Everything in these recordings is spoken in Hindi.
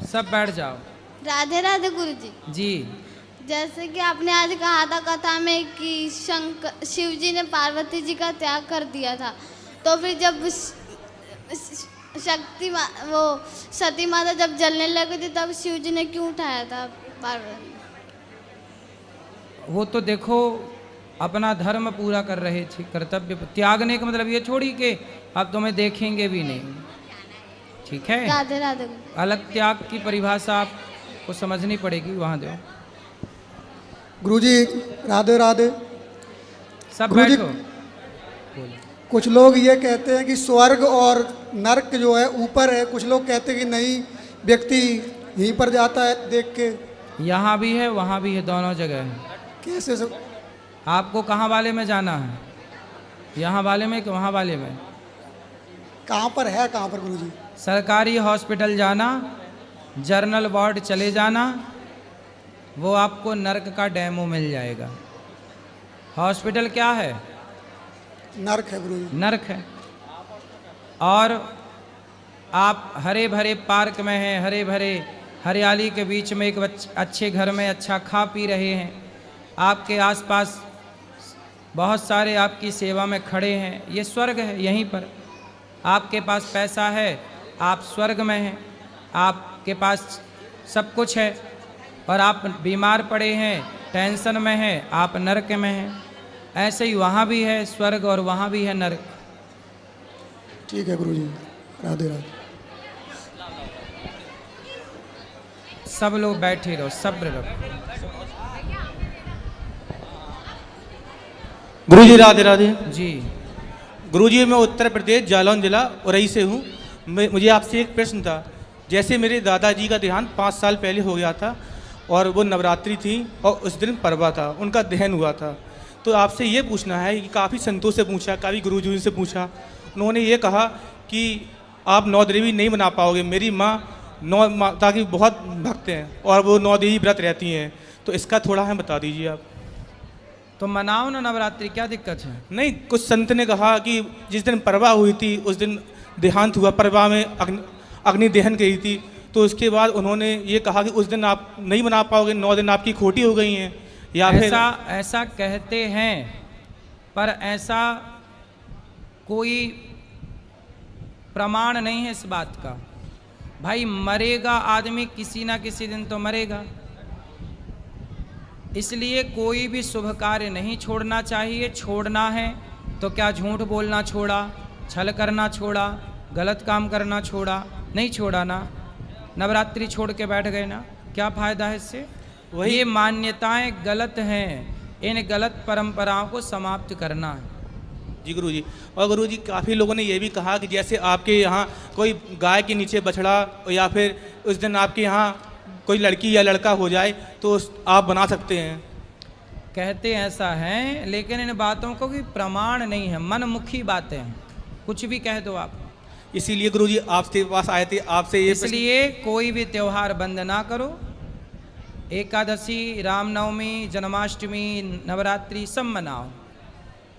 सब बैठ जाओ। राधे राधे गुरुजी। जी। जैसे कि आपने आज कहा था कथा में कि शिव जी ने पार्वती जी का त्याग कर दिया था, तो फिर जब वो सती माता जब जलने लगी थी तब शिव जी ने क्यों उठाया था पार्वती? वो तो देखो अपना धर्म पूरा कर रहे थे, कर्तव्य त्यागने का मतलब ये छोड़ी कि अब तुम्हें देखेंगे भी नहीं। ठीक है, राधे राधे। अलग त्याग की परिभाषा आपको समझनी पड़ेगी, वहां दो। गुरुजी राधे राधे। सब गुरुजी, बैठो। कुछ लोग ये कहते हैं कि स्वर्ग और नरक जो है ऊपर है, कुछ लोग कहते हैं कि नहीं, व्यक्ति यहीं पर जाता है देख के। यहाँ भी है वहाँ भी है, दोनों जगह है। कैसे आपको कहाँ वाले में जाना है, यहाँ वाले में कि वहाँ वाले में? कहाँ पर है, कहाँ पर गुरुजी? सरकारी हॉस्पिटल जाना, जर्नल वार्ड चले जाना, वो आपको नर्क का डेमो मिल जाएगा। हॉस्पिटल क्या है? नर्क है गुरुजी। नर्क है। और आप हरे भरे पार्क में हैं, हरे भरे हरियाली के बीच में एक अच्छे घर में अच्छा खा पी रहे हैं, आपके आसपास बहुत सारे आपकी सेवा में खड़े हैं, ये स्वर्ग है। यहीं पर आपके पास पैसा है, आप स्वर्ग में हैं, आपके पास सब कुछ है, और आप बीमार पड़े हैं, टेंशन में हैं, आप नरक में हैं। ऐसे ही वहाँ भी है स्वर्ग और वहाँ भी है नरक। ठीक है गुरुजी, राधे राधे। सब लोग बैठे रहो, सब्र रखो। गुरुजी राधे राधे। जी। गुरुजी मैं उत्तर प्रदेश जालौन जिला उरई से हूँ। मुझे आपसे एक प्रश्न था। जैसे मेरे दादाजी का देहांत 5 साल पहले हो गया था और वो नवरात्रि थी और उस दिन परवा था, उनका दहन हुआ था, तो आपसे ये पूछना है कि काफ़ी संतों से पूछा, काफ़ी गुरुजी से पूछा, उन्होंने ये कहा कि आप 9 देवी नहीं बना पाओगे। मेरी माँ 9 माता की बहुत भक्त हैं और वो 9 देवी व्रत रहती हैं, तो इसका थोड़ा हमें बता दीजिए आप। तो मनाओ ना नवरात्रि, क्या दिक्कत है? नहीं, कुछ संत ने कहा कि जिस दिन परवा हुई थी उस दिन देहांत हुआ, परवा में अग्नि दहन करी थी, तो उसके बाद उन्होंने ये कहा कि उस दिन आप नहीं बना पाओगे, 9 दिन आपकी खोटी हो गई हैं, या फिर ऐसा कहते हैं, पर ऐसा कोई प्रमाण नहीं है इस बात का। भाई मरेगा आदमी, किसी ना किसी दिन तो मरेगा, इसलिए कोई भी शुभ कार्य नहीं छोड़ना चाहिए। छोड़ना है तो क्या झूठ बोलना छोड़ा, छल करना छोड़ा, गलत काम करना छोड़ा? नहीं छोड़ा ना। नवरात्रि छोड़ के बैठ गए ना, क्या फायदा है इससे? ये मान्यताएं गलत हैं, इन गलत परंपराओं को समाप्त करना है। जी गुरुजी। और गुरुजी काफ़ी लोगों ने ये भी कहा कि जैसे आपके यहाँ कोई गाय के नीचे बछड़ा या फिर उस दिन आपके यहाँ कोई लड़की या लड़का हो जाए तो आप बना सकते हैं। कहते ऐसा हैं, लेकिन इन बातों को भी प्रमाण नहीं है, मनमुखी बातें हैं, कुछ भी कह दो आप। इसीलिए गुरुजी आपके पास आए थे, आपसे ये इसलिए कोई भी त्योहार बंद ना करो। एकादशी, रामनवमी, जन्माष्टमी, नवरात्रि सब मनाओ।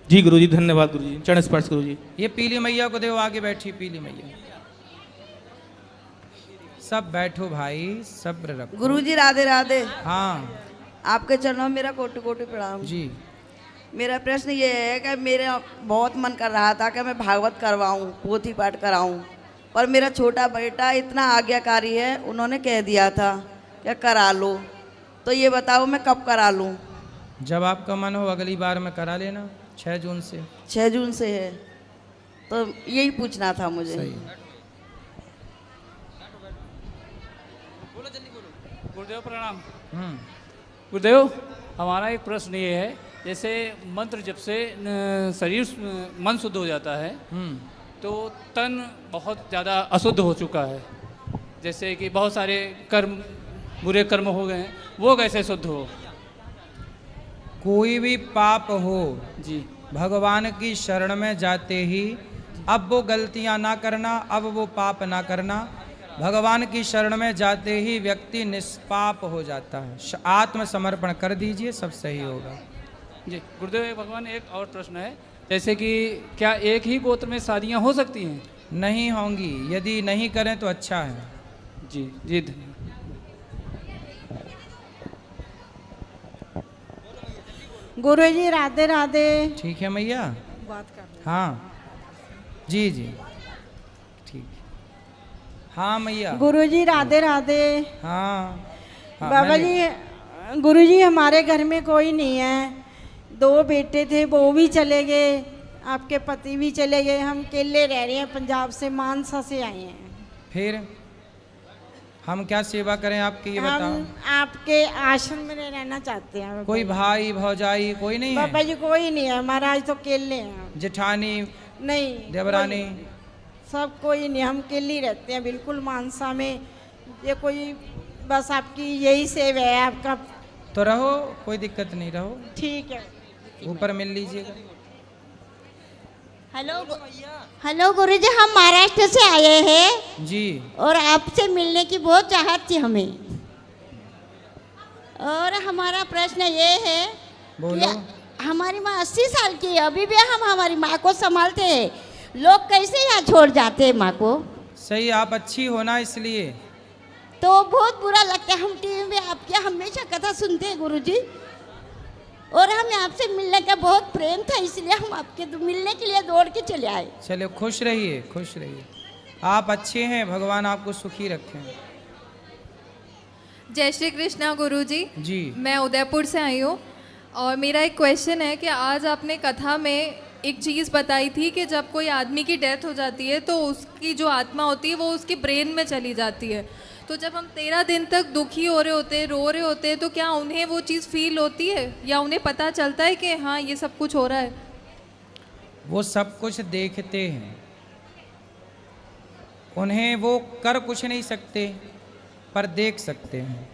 जी गुरुजी, धन्यवाद गुरुजी, चरण स्पर्श गुरुजी। ये पीली मैया को देव, आगे बैठी पीली मैया। सब बैठो भाई, सब्र रखो। गुरुजी राधे राधे। हाँ, आपके चरणों में मेरा कोटि कोटि प्रणाम जी। मेरा प्रश्न ये है कि मेरा बहुत मन कर रहा था कि मैं भागवत करवाऊं, पोथी पाठ कराऊं, पर मेरा छोटा बेटा इतना आज्ञाकारी है, उन्होंने कह दिया था कि करा लो। तो ये बताओ मैं कब करा लूं? जब आपका मन हो, अगली बार में करा लेना। 6 जून से। 6 जून से है, तो यही पूछना था मुझे। सही। गुरुदेव प्रणाम। गुरुदेव, हमारा एक प्रश्न ये है, जैसे मंत्र जब से शरीर मन शुद्ध हो जाता है तो तन बहुत ज़्यादा अशुद्ध हो चुका है, जैसे कि बहुत सारे कर्म, बुरे कर्म हो गए हैं, वो कैसे शुद्ध हो? कोई भी पाप हो जी, भगवान की शरण में जाते ही अब वो गलतियां ना करना, अब वो पाप ना करना। भगवान की शरण में जाते ही व्यक्ति निष्पाप हो जाता है। आत्मसमर्पण कर दीजिए, सब सही होगा। जी गुरुदेव, भगवान एक और प्रश्न है, जैसे कि क्या एक ही गोत्र में शादियां हो सकती हैं? नहीं होंगी, यदि नहीं करें तो अच्छा है। जी जी धन्यवाद। गुरुजी राधे राधे। ठीक है मैया, बात कर हाँ जी जी ठीक, हाँ मैया, गुरुजी राधे राधे। हाँ, हाँ बाबा जी, गुरुजी हमारे घर में कोई नहीं है, 2 बेटे थे वो भी चले गए, आपके पति भी चले गए, हम अकेले रह रहे हैं, पंजाब से मानसा से आए हैं। फिर हम क्या सेवा करें आपकी, ये बताओ। हम आपके आश्रम में रहना चाहते हैं। कोई भाई भौजाई कोई नहीं है? बाबा जी कोई नहीं है, महाराज तो अकेले हैं। जेठानी नहीं, देवरानी सब कोई नहीं, हम अकेले ही रहते हैं बिल्कुल मानसा में। ये कोई बस आपकी यही सेवा है आपका। तो रहो, कोई दिक्कत नहीं, रहो, ठीक है, ऊपर मिल लीजिएगा। हेलो गुरुजी, हम महाराष्ट्र से आए हैं जी, और आपसे मिलने की बहुत चाहत थी हमें। और हमारा प्रश्न ये है बोलो। कि हमारी माँ 80 साल की है, अभी भी हम हमारी माँ को संभालते हैं, लोग कैसे यहाँ छोड़ जाते हैं माँ को? सही, आप अच्छी हो ना, इसलिए तो बहुत बुरा लगता है। हम टीवी में आपकी हमेशा कथा सुनते हैं गुरुजी, और हमें आपसे मिलने का बहुत प्रेम था, इसलिए हम आपके मिलने के लिए दौड़ के चले आए। चलिए, खुश रहिए, खुश रहिए, आप अच्छे हैं, भगवान आपको सुखी रखें। जय श्री कृष्णा गुरुजी। जी, मैं उदयपुर से आई हूँ और मेरा एक क्वेश्चन है कि आज आपने कथा में एक चीज़ बताई थी कि जब कोई आदमी की डेथ हो जाती है तो उसकी जो आत्मा होती है वो उसकी ब्रेन में चली जाती है। तो जब हम 13 दिन तक दुखी हो रहे होते हैं, रो रहे होते हैं, तो क्या उन्हें वो चीज़ फील होती है या उन्हें पता चलता है कि हाँ ये सब कुछ हो रहा है? वो सब कुछ देखते हैं, उन्हें वो कर कुछ नहीं सकते पर देख सकते हैं।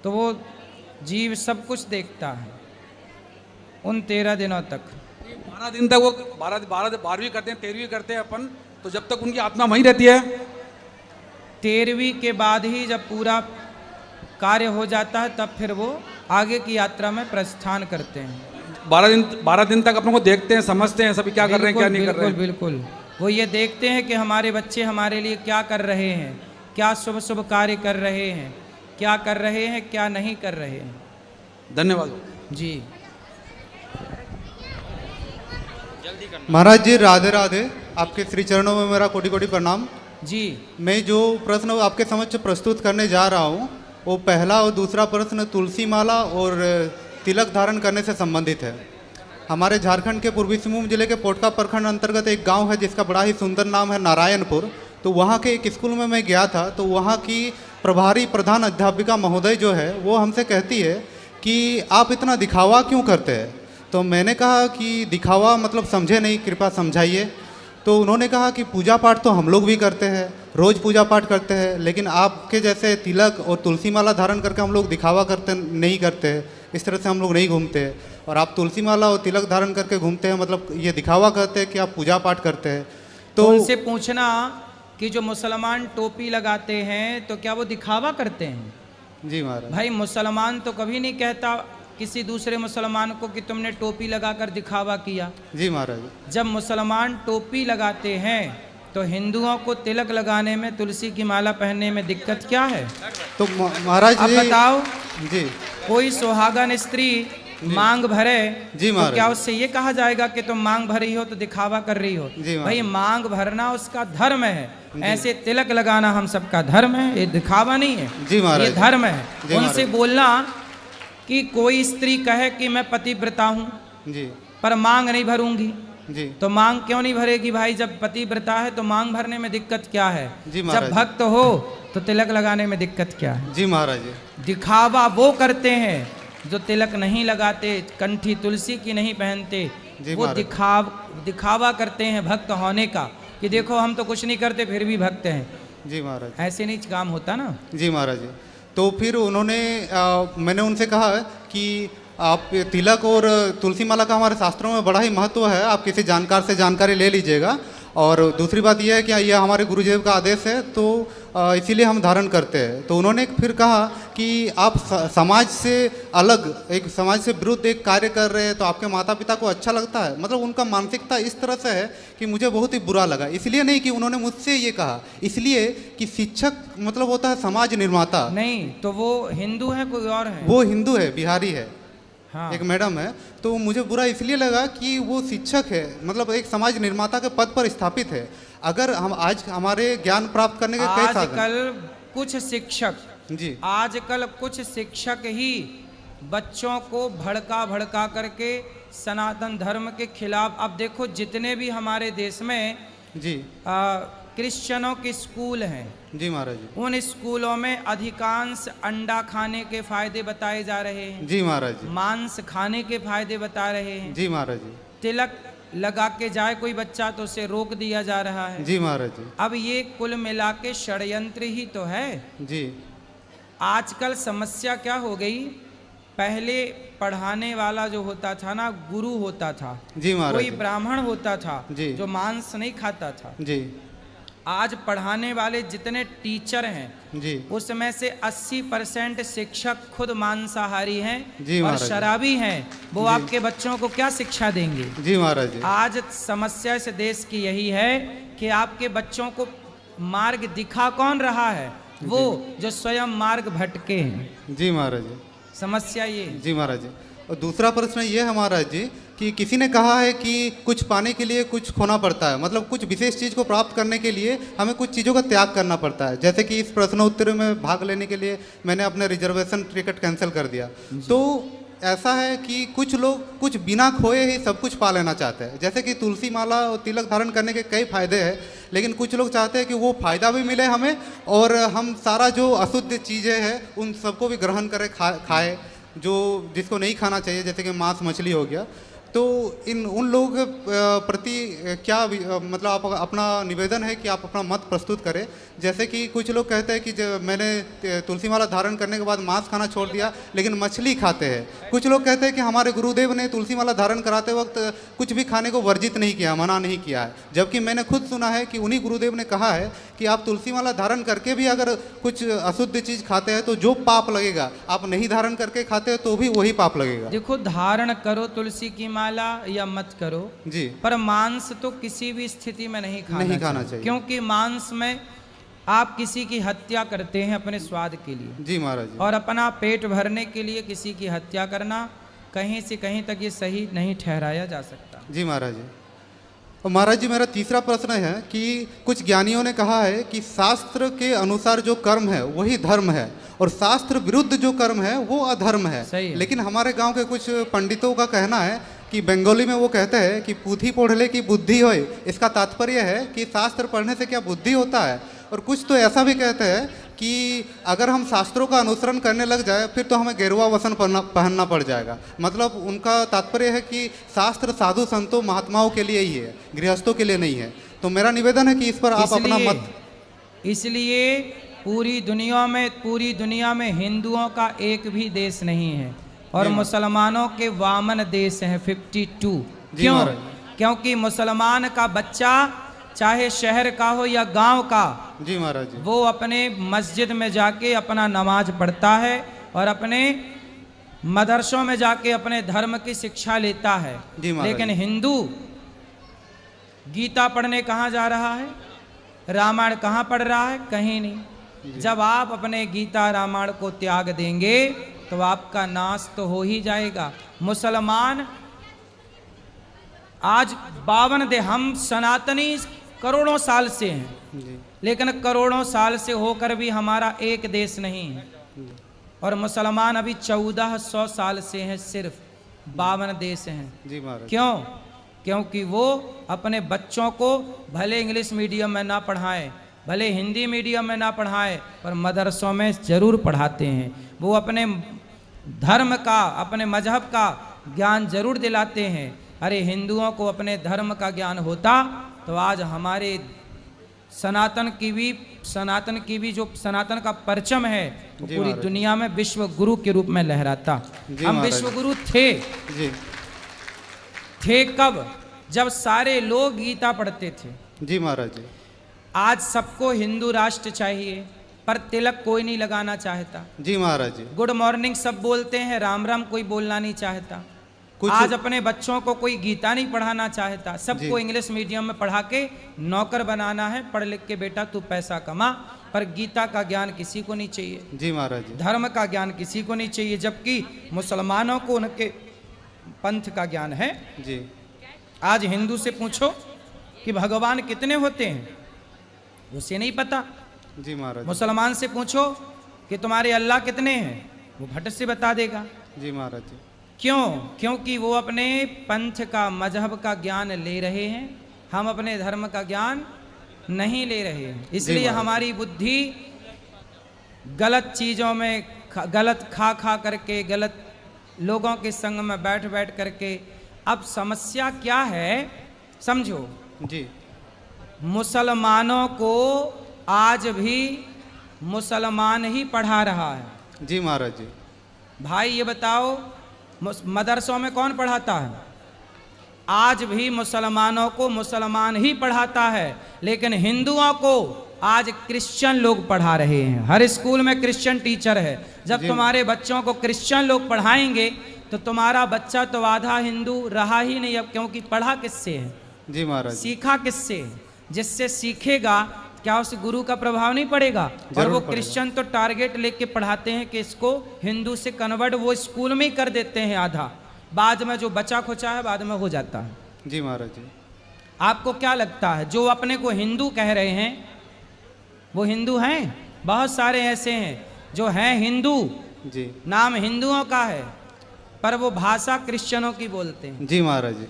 तो वो जीव सब कुछ देखता है उन 13 दिनों तक। 12 दिन तक वो 12वीं करते हैं, 13वीं करते हैं अपन, तो जब तक उनकी आत्मा वहीं रहती है। 13वीं के बाद ही जब पूरा कार्य हो जाता है तब फिर वो आगे की यात्रा में प्रस्थान करते हैं। 12 दिन तक अपनों को देखते हैं, समझते हैं सभी क्या कर रहे हैं क्या नहीं कर रहे हैं। बिल्कुल, वो ये देखते हैं कि हमारे बच्चे हमारे लिए क्या कर रहे हैं, क्या शुभ शुभ कार्य कर रहे हैं, क्या कर रहे हैं, क्या नहीं कर रहे हैं। धन्यवाद जी। महाराज जी राधे राधे, आपके श्री चरणों में मेरा कोटि कोटि प्रणाम जी। मैं जो प्रश्न आपके समक्ष प्रस्तुत करने जा रहा हूँ वो पहला और दूसरा प्रश्न तुलसी माला और तिलक धारण करने से संबंधित है। हमारे झारखंड के पूर्वी सिंहभूम जिले के पोटका प्रखंड अंतर्गत एक गांव है जिसका बड़ा ही सुंदर नाम है नारायणपुर। तो वहाँ के एक स्कूल में मैं गया था, तो वहाँ की प्रभारी प्रधान अध्यापिका महोदय जो है वो हमसे कहती है कि आप इतना दिखावा क्यों करते हैं। तो मैंने कहा कि दिखावा मतलब समझे नहीं, कृपया समझाइए। तो उन्होंने कहा कि पूजा पाठ तो हम लोग भी करते हैं, रोज़ पूजा पाठ करते हैं, लेकिन आपके जैसे तिलक और तुलसी माला धारण करके हम लोग दिखावा करते नहीं करते, इस तरह से हम लोग नहीं घूमते। और आप तुलसी माला और तिलक धारण करके घूमते हैं, मतलब ये दिखावा करते हैं कि आप पूजा पाठ करते हैं। तो उनसे पूछना कि जो मुसलमान टोपी लगाते हैं तो क्या वो दिखावा करते हैं? जी महाराज। भाई मुसलमान तो कभी नहीं कहता किसी दूसरे मुसलमान को कि तुमने टोपी लगाकर दिखावा किया। जी महाराज। जब मुसलमान टोपी लगाते हैं तो हिंदुओं को तिलक लगाने में, तुलसी की माला पहनने में दिक्कत क्या है? तो महाराज अब बताओ जी, कोई सुहागन स्त्री मांग भरे जी तो क्या उससे ये कहा जाएगा कि तुम मांग भर रही हो तो दिखावा कर रही हो? भाई मांग भरना उसका धर्म है, ऐसे तिलक लगाना हम सबका धर्म है, ये दिखावा नहीं है। जी महाराज, ये धर्म है। उनसे बोलना कि कोई स्त्री कहे कि मैं पतिव्रता हूँ जी, पर मांग नहीं भरूंगी जी, तो मांग क्यों नहीं भरेगी? भाई जब पतिव्रता है तो मांग भरने में दिक्कत क्या है? जब भक्त हो तो तिलक लगाने में दिक्कत क्या है? जी महाराज। दिखावा वो करते हैं जो तिलक नहीं लगाते, कंठी तुलसी की नहीं पहनते, वो दिखावा करते हैं भक्त होने का कि देखो हम तो कुछ नहीं करते फिर भी भक्त हैं। जी महाराज। ऐसे नहीं काम होता ना। जी महाराज। तो फिर उन्होंने मैंने उनसे कहा कि आप तिलक और तुलसी माला का हमारे शास्त्रों में बड़ा ही महत्व है, आप किसी जानकार से जानकारी ले लीजिएगा। और दूसरी बात यह है कि यह हमारे गुरुदेव का आदेश है, तो इसीलिए हम धारण करते हैं। तो उन्होंने फिर कहा कि आप समाज से अलग, एक समाज से विरुद्ध एक कार्य कर रहे हैं, तो आपके माता पिता को अच्छा लगता है? मतलब उनका मानसिकता इस तरह से है कि मुझे बहुत ही बुरा लगा। इसलिए नहीं कि उन्होंने मुझसे ये कहा, इसलिए कि शिक्षक मतलब होता है समाज निर्माता। नहीं, तो वो हिंदू है कोई और है? वो हिंदू है, बिहारी है। हाँ। एक मैडम है, तो मुझे बुरा इसलिए लगा कि वो शिक्षक है, मतलब एक समाज निर्माता के पद पर स्थापित है। अगर हम आज हमारे ज्ञान प्राप्त करने के कई साधन, आजकल कुछ शिक्षक जी, आजकल कुछ शिक्षक ही बच्चों को भड़का करके सनातन धर्म के खिलाफ, अब देखो जितने भी हमारे देश में जी क्रिश्चियनों के स्कूल हैं, जी महाराज जी, उन स्कूलों में अधिकांश अंडा खाने के फायदे बताए जा रहे हैं। जी महाराज जी, मांस खाने के फायदे बता रहे हैं। जी महाराज जी, तिलक लगा के जाए कोई बच्चा तो उसे रोक दिया जा रहा है। जी महाराज जी। अब ये कुल मिला के षड्यंत्र ही तो है जी। आजकल समस्या क्या हो गई, पहले पढ़ाने वाला जो होता था ना, गुरु होता था, जी महाराज कोई जी, ब्राह्मण होता था जी, जो मांस नहीं खाता था। जी। आज पढ़ाने वाले जितने टीचर हैं, जी, उसमें से 80% शिक्षक खुद मांसाहारी हैं जी और महाराज जी, शराबी हैं। वो जी, आपके बच्चों को क्या शिक्षा देंगे? जी महाराज जी। आज समस्या इस देश की यही है कि आपके बच्चों को मार्ग दिखा कौन रहा है? वो जो स्वयं मार्ग भटके हैं। जी महाराज जी, समस्या ये। जी महाराज जी। और दूसरा प्रश्न ये है महाराज जी कि किसी ने कहा है कि कुछ पाने के लिए कुछ खोना पड़ता है, मतलब कुछ विशेष चीज़ को प्राप्त करने के लिए हमें कुछ चीज़ों का त्याग करना पड़ता है। जैसे कि इस प्रश्नोत्तरी में भाग लेने के लिए मैंने अपने रिजर्वेशन टिकट कैंसिल कर दिया। तो ऐसा है कि कुछ लोग कुछ बिना खोए ही सब कुछ पा लेना चाहते हैं। जैसे कि तुलसी माला और तिलक धारण करने के कई फायदे हैं, लेकिन कुछ लोग चाहते हैं कि वो फ़ायदा भी मिले हमें और हम सारा जो अशुद्ध चीज़ें हैं उन सबको भी ग्रहण करें, खाए, जो जिसको नहीं खाना चाहिए, जैसे कि मांस मछली हो गया। तो उन लोगों के प्रति क्या मतलब आप अपना निवेदन है कि आप अपना मत प्रस्तुत करें। जैसे कि कुछ लोग कहते हैं कि जब मैंने तुलसी माला धारण करने के बाद मांस खाना छोड़ दिया लेकिन मछली खाते हैं। कुछ लोग कहते हैं कि हमारे गुरुदेव ने तुलसी माला धारण कराते वक्त कुछ भी खाने को वर्जित नहीं किया, मना नहीं किया है। जबकि मैंने खुद सुना है कि उन्हीं गुरुदेव ने कहा है कि आप तुलसी माला धारण करके भी अगर कुछ अशुद्ध चीज़ खाते हैं तो जो पाप लगेगा, आप नहीं धारण करके खाते हैं तो भी वही पाप लगेगा। देखो, धारण करो तुलसी की माला या मत करो जी, पर मांस तो किसी भी स्थिति में नहीं खाना चाहिए, क्योंकि मांस में आप किसी की हत्या करते हैं अपने स्वाद के लिए। जी महाराज जी। और अपना पेट भरने के लिए किसी की हत्या करना कहीं से कहीं तक ये सही नहीं ठहराया जा सकता। जी महाराज जी। और महाराज जी, मेरा तीसरा प्रश्न है कि कुछ ज्ञानियों ने कहा है कि शास्त्र के अनुसार जो कर्म है वही धर्म है और शास्त्र विरुद्ध जो कर्म है वो अधर्म है। लेकिन हमारे गांव के कुछ पंडितों का कहना है कि बंगाली में वो कहते हैं कि पूथी पढ़ले की बुद्धि होए। इसका तात्पर्य है कि शास्त्र पढ़ने से क्या बुद्धि होता है। और कुछ तो ऐसा भी कहते हैं कि अगर हम शास्त्रों का अनुसरण करने लग जाए फिर तो हमें गेरुआ वस्त्र पहनना पड़ जाएगा। मतलब उनका तात्पर्य है कि शास्त्र साधु संतों महात्माओं के लिए ही है, गृहस्थों के लिए नहीं है। तो मेरा निवेदन है कि इस पर आप अपना मत। इसलिए पूरी दुनिया में हिंदुओं का एक भी देश नहीं है और मुसलमानों के वामन देश हैं 52। क्यों? क्योंकि मुसलमान का बच्चा चाहे शहर का हो या गांव का, जी महाराज जी, वो अपने मस्जिद में जाके अपना नमाज पढ़ता है और अपने मदरसों में जाके अपने धर्म की शिक्षा लेता है। लेकिन हिंदू गीता पढ़ने कहाँ जा रहा है, रामायण कहाँ पढ़ रहा है? कहीं नहीं। जब आप अपने गीता रामायण को त्याग देंगे तो आपका नाश तो हो ही जाएगा। मुसलमान आज 52 हम सनातनी करोड़ों साल से हैं, लेकिन करोड़ों साल से होकर भी हमारा एक देश नहीं है। और मुसलमान अभी 1400 साल से हैं, सिर्फ 52 देश हैं। जी महाराज। क्यों? क्योंकि वो अपने बच्चों को भले इंग्लिश मीडियम में ना पढ़ाएं, भले हिंदी मीडियम में ना पढ़ाएं, पर मदरसों में ज़रूर पढ़ाते हैं। वो अपने धर्म का, अपने मजहब का ज्ञान जरूर दिलाते हैं। अरे हिंदुओं को अपने धर्म का ज्ञान होता तो आज हमारे सनातन की भी जो सनातन का परचम है वो पूरी दुनिया में विश्व गुरु के रूप में लहराता। हम विश्व गुरु थे कब? जब सारे लोग गीता पढ़ते थे, जी महाराज जी। आज सबको हिंदू राष्ट्र चाहिए, पर तिलक कोई नहीं लगाना चाहता। जी महाराज जी। गुड मॉर्निंग सब बोलते हैं, राम राम कोई बोलना नहीं चाहता। आज अपने बच्चों को कोई गीता नहीं पढ़ाना चाहता, सबको इंग्लिश मीडियम में पढ़ा के नौकर बनाना है। पढ़ लिख के बेटा तू पैसा कमा, पर गीता का ज्ञान किसी को नहीं चाहिए। जी महाराज जी। धर्म का ज्ञान किसी को नहीं चाहिए, जबकि मुसलमानों को उनके पंथ का ज्ञान है। जी। आज हिंदू से पूछो कि भगवान कितने होते हैं, उसे नहीं पता। जी महाराज। मुसलमान से पूछो कि तुम्हारे अल्लाह कितने हैं, वो भट से बता देगा। जी महाराज जी। क्यों? क्योंकि वो अपने पंथ का, मजहब का ज्ञान ले रहे हैं, हम अपने धर्म का ज्ञान नहीं ले रहे हैं। इसलिए हमारी बुद्धि गलत चीज़ों में गलत खा करके, गलत लोगों के संग में बैठ करके। अब समस्या क्या है समझो जी। मुसलमानों को आज भी मुसलमान ही पढ़ा रहा है। जी महाराज जी। भाई ये बताओ, मदरसों में कौन पढ़ाता है? आज भी मुसलमानों को मुसलमान ही पढ़ाता है, लेकिन हिंदुओं को आज क्रिश्चियन लोग पढ़ा रहे हैं। हर स्कूल में क्रिश्चियन टीचर है। जब तुम्हारे बच्चों को क्रिश्चियन लोग पढ़ाएंगे तो तुम्हारा बच्चा तो आधा हिंदू रहा ही नहीं। अब क्योंकि पढ़ा किससे है? जी महाराज। सीखा किससे है? जिससे सीखेगा क्या उस गुरु का प्रभाव नहीं पड़ेगा? और वो क्रिश्चियन तो टारगेट लेके पढ़ाते हैं कि इसको हिंदू से कन्वर्ट वो स्कूल में ही कर देते हैं आधा, बाद में जो बचा खुचा है बाद में हो जाता है। जी महाराज जी। आपको क्या लगता है जो अपने को हिंदू कह रहे हैं वो हिंदू हैं? बहुत सारे ऐसे हैं जो हैं हिंदू, जी नाम हिंदुओं का है, पर वो भाषा क्रिश्चियनों की बोलते हैं। जी महाराज जी।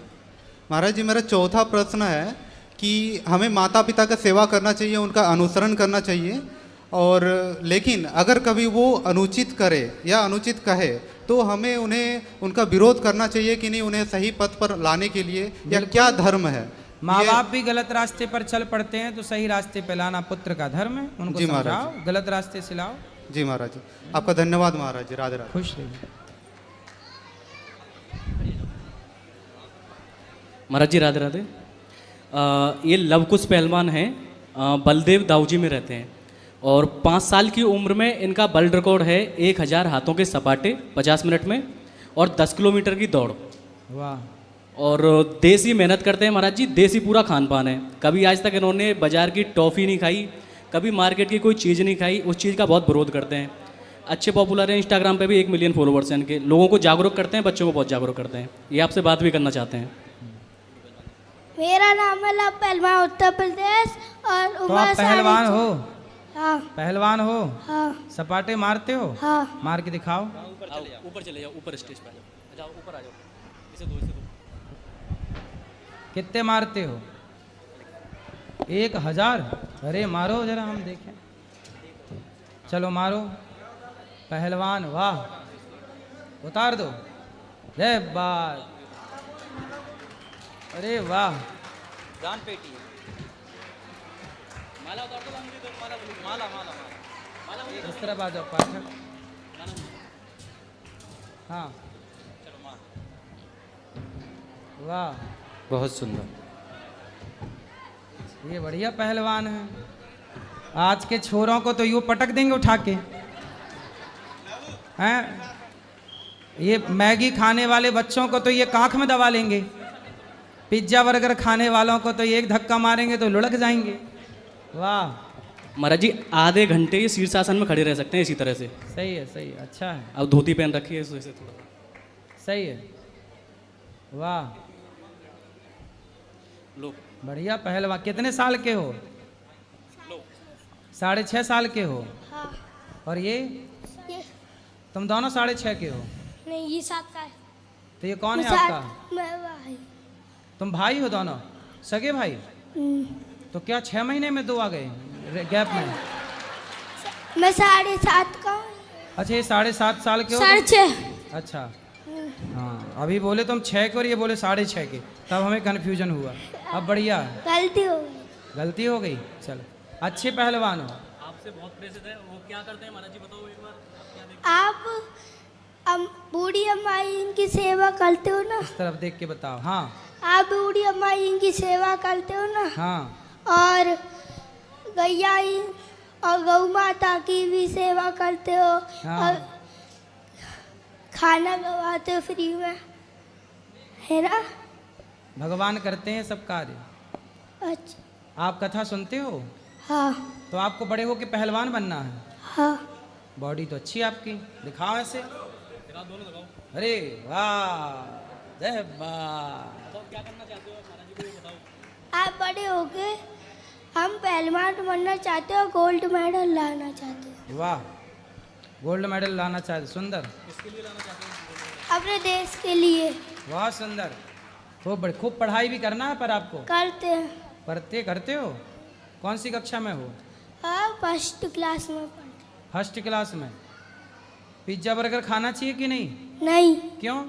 महाराज जी, मेरा चौथा प्रश्न है कि हमें माता पिता का सेवा करना चाहिए, उनका अनुसरण करना चाहिए, और लेकिन अगर कभी वो अनुचित करे या अनुचित कहे तो हमें उन्हें उनका विरोध करना चाहिए कि नहीं, उन्हें सही पथ पर लाने के लिए, या क्या धर्म है? माँ बाप भी गलत रास्ते पर चल पड़ते हैं तो सही रास्ते पे लाना पुत्र का धर्म है। उनको समझाओ, गलत रास्ते से लाओ। जी महाराज जी। आपका धन्यवाद महाराज जी। राधे राधे। खुश रहिए महाराज जी। राधे राधे। ये लवकुश पहलवान हैं, बलदेव दाऊजी में रहते हैं, और 5 साल की उम्र में इनका वर्ल्ड रिकॉर्ड है 1000 हाथों के सपाटे 50 मिनट में और 10 किलोमीटर की दौड़। वाह। और देसी मेहनत करते हैं महाराज जी, देसी पूरा खान पान है। कभी आज तक इन्होंने बाजार की टॉफ़ी नहीं खाई, कभी मार्केट की कोई चीज़ नहीं खाई। उस चीज़ का बहुत विरोध करते हैं। अच्छे पॉपुलर हैं, इंस्टाग्राम पे भी 1 मिलियन फॉलोवर्स हैं इनके। लोगों को जागरूक करते हैं, बच्चों को बहुत जागरूक करते हैं। ये आपसे बात भी करना चाहते हैं। मेरा नाम है लव पहलवान, उत्तर प्रदेश। और तो आप पहलवान हो? हाँ। पहलवान हो? हाँ। सपाटे मारते हो? हाँ। मार के दिखाओ। ऊपर चले जाओ, ऊपर स्टेज पे आ जाओ, ऊपर आ जाओ। इसे दो। कितने मारते हो? 1000? अरे मारो जरा हम देखें। चलो मारो। पहलवान, वाह। उतार दो। जय बात। अरे वाह। जान पेटी माला उतार दो, माला माला माला। इस तरफ आ जाओ पाठक। हाँ वाह, बहुत सुंदर। ये बढ़िया पहलवान है। आज के छोरों को तो यूँ पटक देंगे उठा के हैं। ये मैगी खाने वाले बच्चों को तो ये कांख में दबा लेंगे। पिज्जा बर्गर खाने वालों को तो ये एक धक्का मारेंगे तो लुढ़क जाएंगे। वाह महाराज जी, आधे घंटे ये शीर्षासन में खड़े रह सकते हैं इसी तरह से। सही है, सही है, अच्छा है। अब धोती पहन रखी है इसे थोड़ा। सही है, वाह। लो, बढ़िया पहलवान। कितने साल के हो? 6.5 साल के हो? हाँ। और ये तुम दोनों 6.5 के हो? नहीं, ये 7 का है। तो ये कौन है आपका? मैं भाई। तुम भाई हो दोनों? सगे भाई? तो क्या 6 महीने में 2 आ गए गैप में? मैं 7.5 का हूँ। अच्छा, ये 7.5 साल के हो? 6.5। अच्छा हाँ, अभी बोले तुम 6 के और ये बोले 6.5 के, तब हमें कन्फ्यूजन हुआ। अब बढ़िया है। गलती हो गई। गलती हो गई, चलो। अच्छे पहलवान हो। आपसे बहुत प्रेरित है। वो क्या करते हैं महाराज जी, बताओ एक बार। आप बूढ़ी अम्मा इनकी सेवा करते हो ना? इस तरफ देख के बताओ। हाँ। आप बूढ़ी अम्मा इनकी सेवा करते हो ना? हाँ। और गैया और गौ माता की भी सेवा करते हो और खाना खवाते हो फ्री में, है ना? भगवान करते हैं सब कार्य। अच्छा। आप कथा सुनते हो? हाँ। तो आपको बड़े हो के पहलवान बनना है? हाँ। बॉडी तो अच्छी है आपकी, दिखाओ ऐसे। अरे वाह, जय वाह। क्या करना चाहते हो महाराज जी को बताओ। आप बड़े हो के हम पहलवान बनना चाहते हो, गोल्ड मेडल लाना चाहते हो। वाह, गोल्ड मेडल लाना चाहते, सुंदर। किसके लिए लाना चाहते हो? अपने देश के लिए। बहुत सुंदर। खूब पढ़ाई भी करना है पर आपको? करते हैं। करते हो? कौन सी कक्षा में हो? हाँ, फर्स्ट क्लास में पढ़ते। फर्स्ट क्लास में। पिज्जा बर्गर खाना चाहिए कि नहीं? नहीं। क्यों?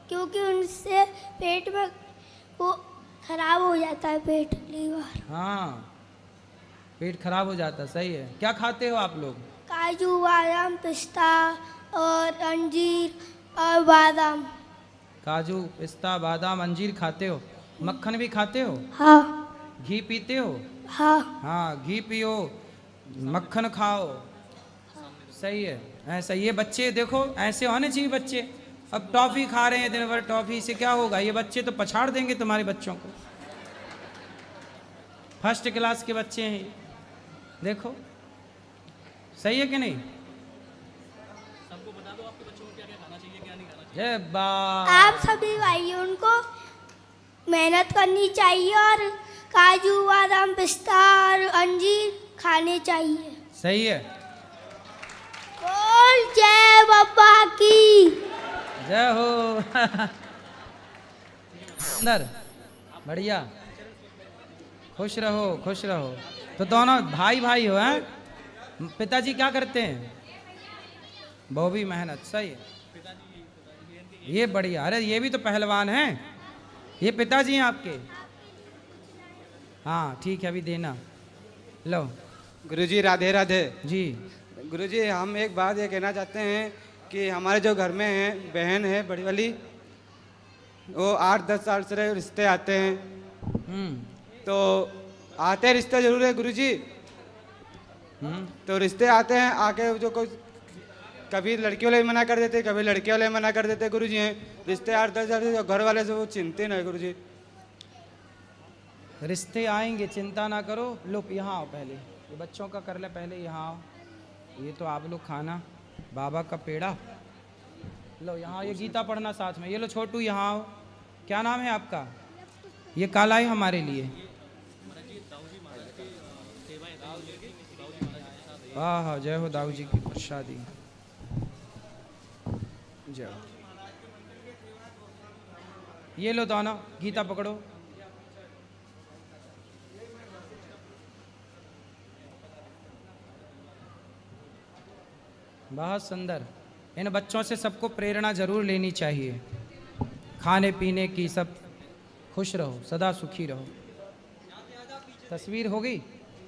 क्योंकि उनसे पेट में वो खराब हो जाता है, पेट, लीवर। हाँ, पेट खराब हो जाता, सही है। क्या खाते हो आप लोग? काजू, बादाम, पिस्ता और अंजीर और बादाम। काजू, पिस्ता, बादाम, अंजीर खाते हो? मक्खन भी खाते हो? हाँ। घी पीते हो? हाँ। हाँ, घी पियो, मक्खन खाओ। सही है। ऐसा ये बच्चे देखो, ऐसे होने चाहिए बच्चे। अब टॉफी खा रहे हैं दिन भर, टॉफी से क्या होगा? ये बच्चे तो पछाड़ देंगे तुम्हारे बच्चों को। फर्स्ट क्लास के बच्चे हैं ये, देखो। सही है कि नहीं? सबको बता दो आपके बच्चों को क्या क्या खाना चाहिए, क्या नहीं खाना चाहिए। जय बा। आप सभी भाइयों उनको मेहनत करनी चाहिए और काजू, बादाम, पिस्ता और अंजीर खाने चाहिए। सही है। बोल जय बाबा की जय हो। सुंदर, बढ़िया। खुश रहो, खुश रहो। तो दोनों भाई भाई हो हैं? पिताजी क्या करते हैं? वो भी मेहनत, सही है। ये बढ़िया। अरे ये भी तो पहलवान हैं। ये पिताजी हैं आपके? हाँ ठीक है, अभी देना। लो। गुरुजी राधे राधे। जी गुरुजी, हम एक बात ये कहना चाहते हैं कि हमारे जो घर में है बहन है बड़ी वाली, वो 8-10 साल से रिश्ते आते हैं। तो आते रिश्ते जरूर है गुरुजी। तो रिश्ते आते हैं, आके जो कोई कभी लड़की वाले मना कर देते, कभी लड़के वाले मना कर देते गुरुजी। हैं रिश्ते 8-10 साल से, घर वाले से वो चिंतित है गुरुजी। रिश्ते आएंगे, चिंता ना करो। लो यहाँ आओ, पहले ये बच्चों का कर ले, पहले यहाँ आओ। ये तो आप लोग खाना, बाबा का पेड़ा। लो यहाँ, ये गीता पढ़ना साथ में। ये लो छोटू, यहाँ आओ। क्या नाम है आपका? ये काला है हमारे लिए। हाँ, जय हो दाऊ जी की प्रसादी। जय। ये लो दोनों, गीता पकड़ो। बहुत सुंदर। इन बच्चों से सबको प्रेरणा जरूर लेनी चाहिए, खाने पीने की। सब खुश रहो, सदा सुखी रहो। तस्वीर हो गई?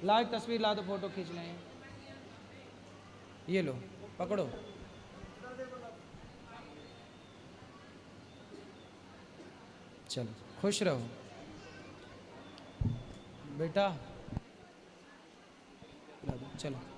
ला एक तस्वीर ला दो, फोटो खींच लें। ये लो, पकड़ो। चलो, खुश रहो बेटा। चलो।